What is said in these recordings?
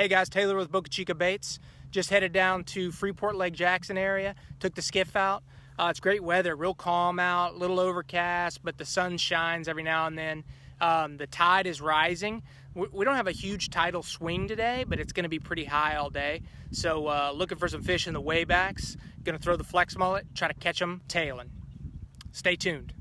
Hey guys, Taylor with Boca Chica Baits. Just headed down to Freeport, Lake Jackson area. Took the skiff out. It's great weather, real calm out, a little overcast, but the sun shines every now and then. The tide is rising. We don't have a huge tidal swing today, but it's going to be pretty high all day. So looking for some fish in the waybacks. Going to throw the flex mullet, try to catch them tailing. Stay tuned.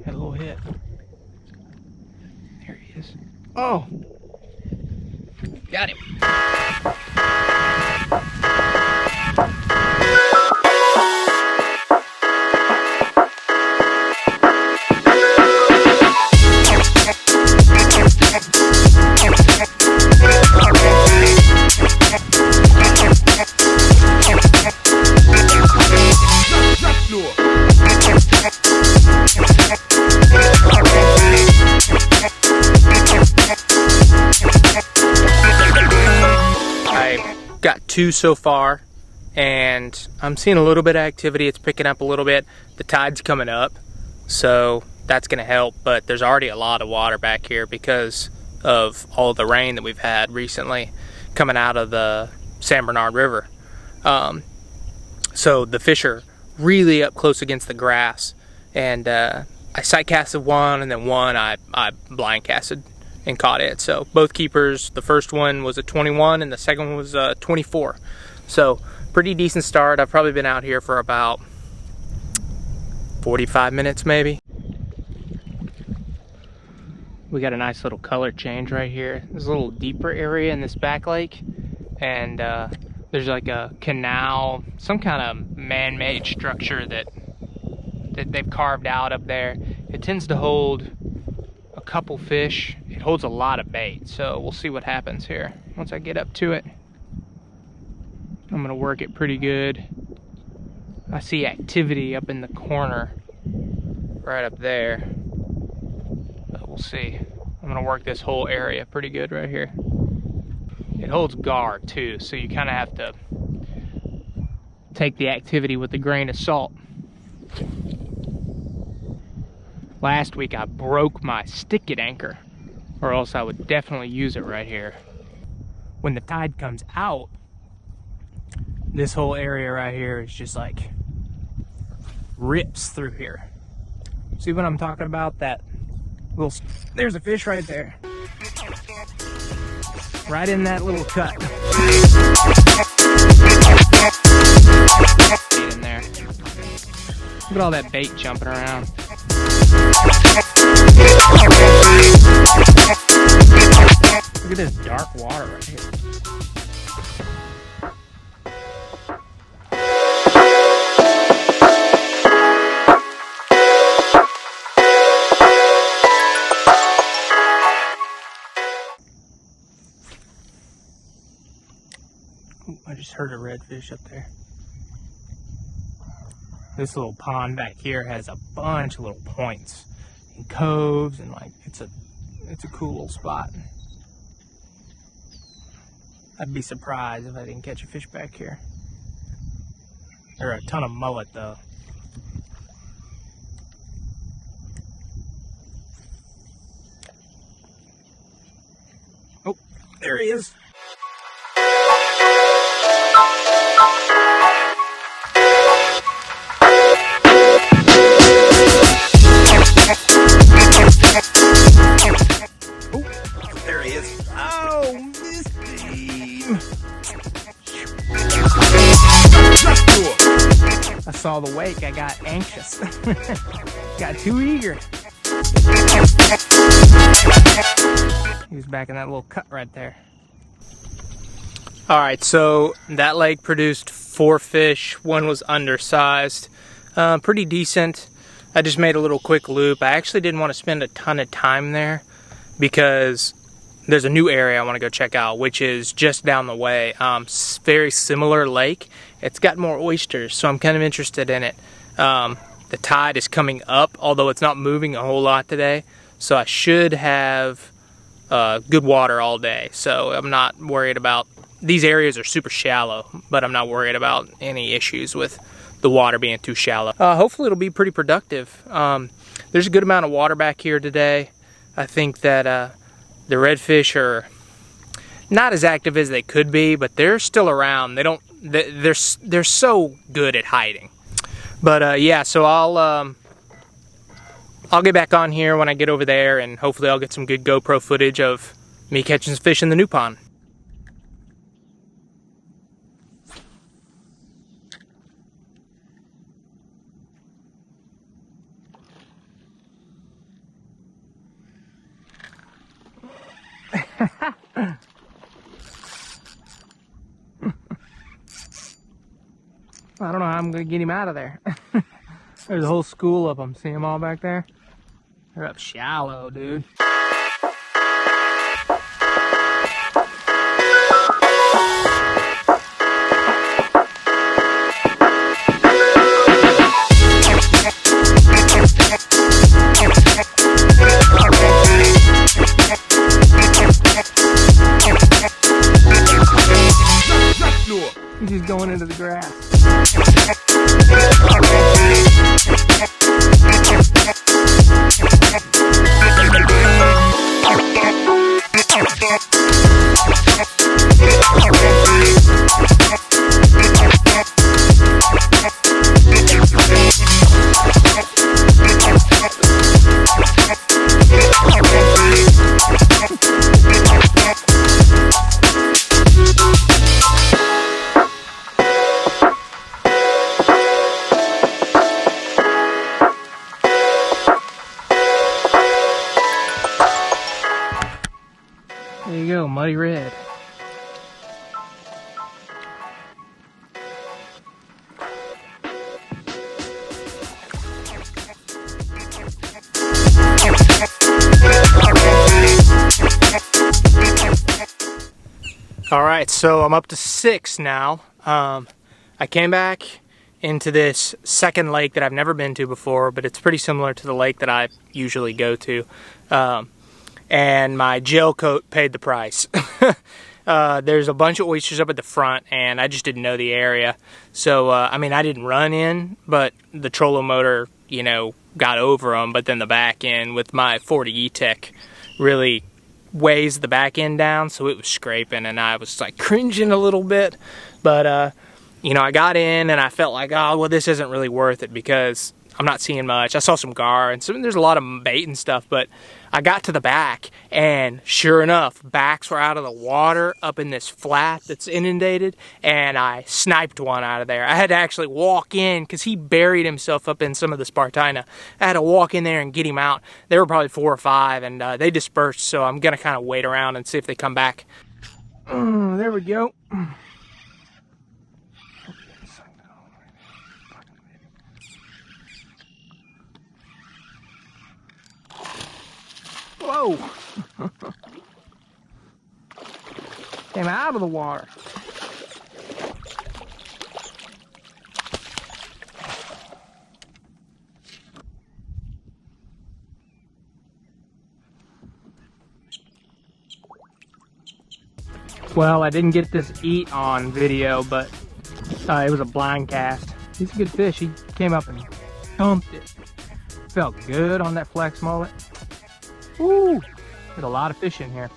Had a little hit. There he is. Oh! Got him. Got two so far, and I'm seeing a little bit of activity. It's picking up a little bit. The tide's coming up, so that's going to help, but there's already a lot of water back here because of all the rain that we've had recently coming out of the San Bernard River. So the fish are really up close against the grass, and I sight casted one, and then one I blind casted and caught it. So both keepers, the first one was a 21 and the second one was a 24. So pretty decent start. I've probably been out here for about 45 minutes maybe. We got a nice little color change right here. There's a little deeper area in this back lake, and there's like a canal, some kind of man-made structure that they've carved out up there. It tends to hold a couple fish. It holds a lot of bait, so we'll see what happens here once I get up to it. I'm gonna work it pretty good. I see activity up in the corner right up there, but we'll see. I'm gonna work this whole area pretty good right here. It holds guard too, so you kind of have to take the activity with a grain of salt. Last week I broke my stick-it anchor, or else I would definitely use it right here. When the tide comes out, this whole area right here is just like rips through here. See what I'm talking about? That little, there's a fish right there. Right in that little cut. Get in there. Look at all that bait jumping around. Look at this dark water right here. Ooh, I just heard a redfish up there. This little pond back here has a bunch of little points and coves, and like it's a cool little spot. I'd be surprised if I didn't catch a fish back here. There are a ton of mullet though. Oh, there he is. There he is. Oh, missed him. I saw the wake. I got anxious. Got too eager. He was back in that little cut right there. All right, so that lake produced 4 fish. One was undersized. Pretty decent. I just made a little quick loop. I actually didn't want to spend a ton of time there because there's a new area I want to go check out, which is just down the way. Very similar lake. It's got more oysters, so I'm kind of interested in it. The tide is coming up, although it's not moving a whole lot today. So I should have good water all day. So I'm not worried about, these areas are super shallow, but I'm not worried about any issues with the water being too shallow. Hopefully it'll be pretty productive. There's a good amount of water back here today. I think that the redfish are not as active as they could be, but they're still around. They're so good at hiding. But yeah, so I'll get back on here when I get over there, and hopefully I'll get some good GoPro footage of me catching some fish in the new pond. I don't know how I'm gonna get him out of there. There's a whole school of them. See them all back there? They're up shallow, dude. He's just going into the grass. There you go, muddy red. All right, so I'm up to 6 now. I came back into this second lake that I've never been to before, but it's pretty similar to the lake that I usually go to. And my gel coat paid the price. There's a bunch of oysters up at the front, and I just didn't know the area. So, I mean, I didn't run in, but the trolling motor, you know, got over them. But then the back end with my 40 E-Tech really weighs the back end down, so it was scraping, and I was like cringing a little bit. But, you know, I got in, and I felt like, oh, well, this isn't really worth it because I'm not seeing much. I saw some gar, and there's a lot of bait and stuff, but I got to the back, and sure enough, backs were out of the water up in this flat that's inundated, and I sniped one out of there. I had to actually walk in because he buried himself up in some of the Spartina. I had to walk in there and get him out. There were probably 4 or 5, and they dispersed, so I'm going to kind of wait around and see if they come back. There we go. Whoa! Came out of the water. Well, I didn't get this eat on video, but it was a blind cast. He's a good fish. He came up and thumped it. Felt good on that flex mullet. Woo! There's a lot of fish in here.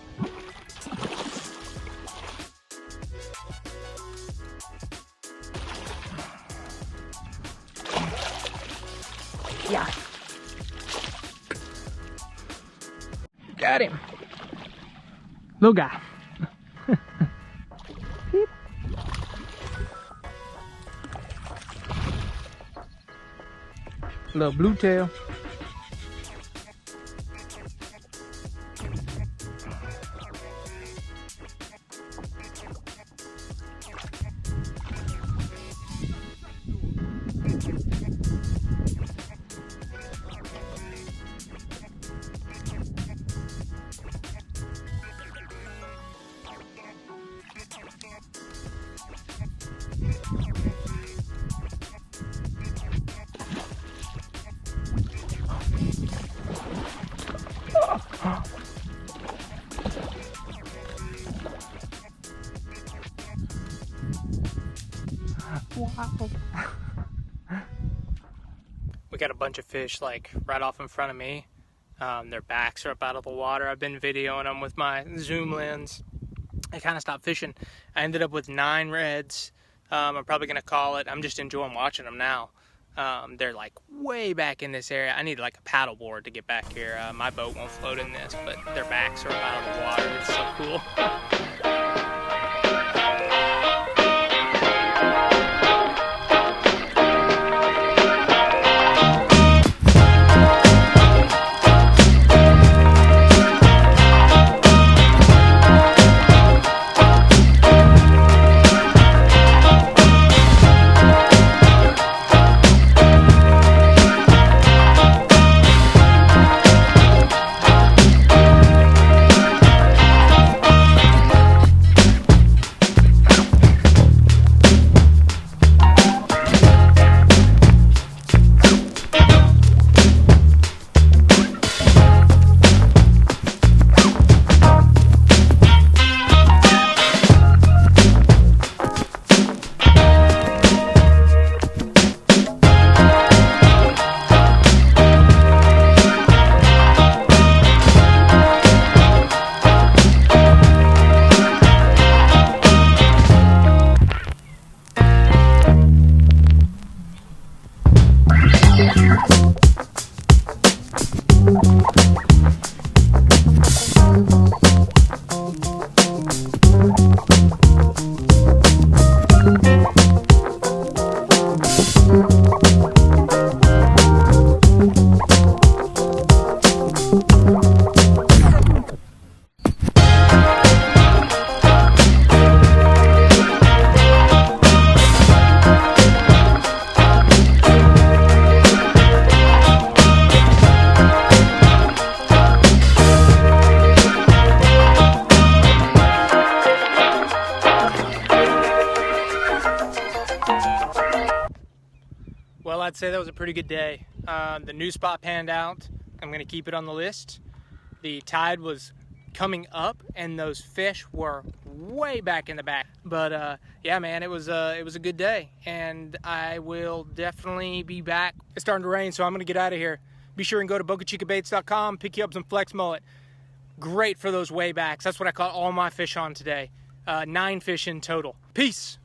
Yeah. Got him. Little guy. Little blue tail. Wow. We got a bunch of fish like right off in front of me. Their backs are up out of the water. I've been videoing them with my zoom lens. I kind of stopped fishing. I ended up with 9 reds. I'm probably going to call it. I'm just enjoying watching them now. They're like way back in this area. I need like a paddle board to get back here. My boat won't float in this, but their backs are up out of the water. It's so cool. Well, I'd say that was a pretty good day. The new spot panned out. I'm going to keep it on the list. The tide was coming up and those fish were way back in the back. But yeah, man, it was a good day, and I will definitely be back. It's starting to rain, so I'm going to get out of here. Be sure and go to bocachicabaits.com, pick you up some flex mullet. Great for those way backs. That's what I caught all my fish on today. 9 fish in total. Peace.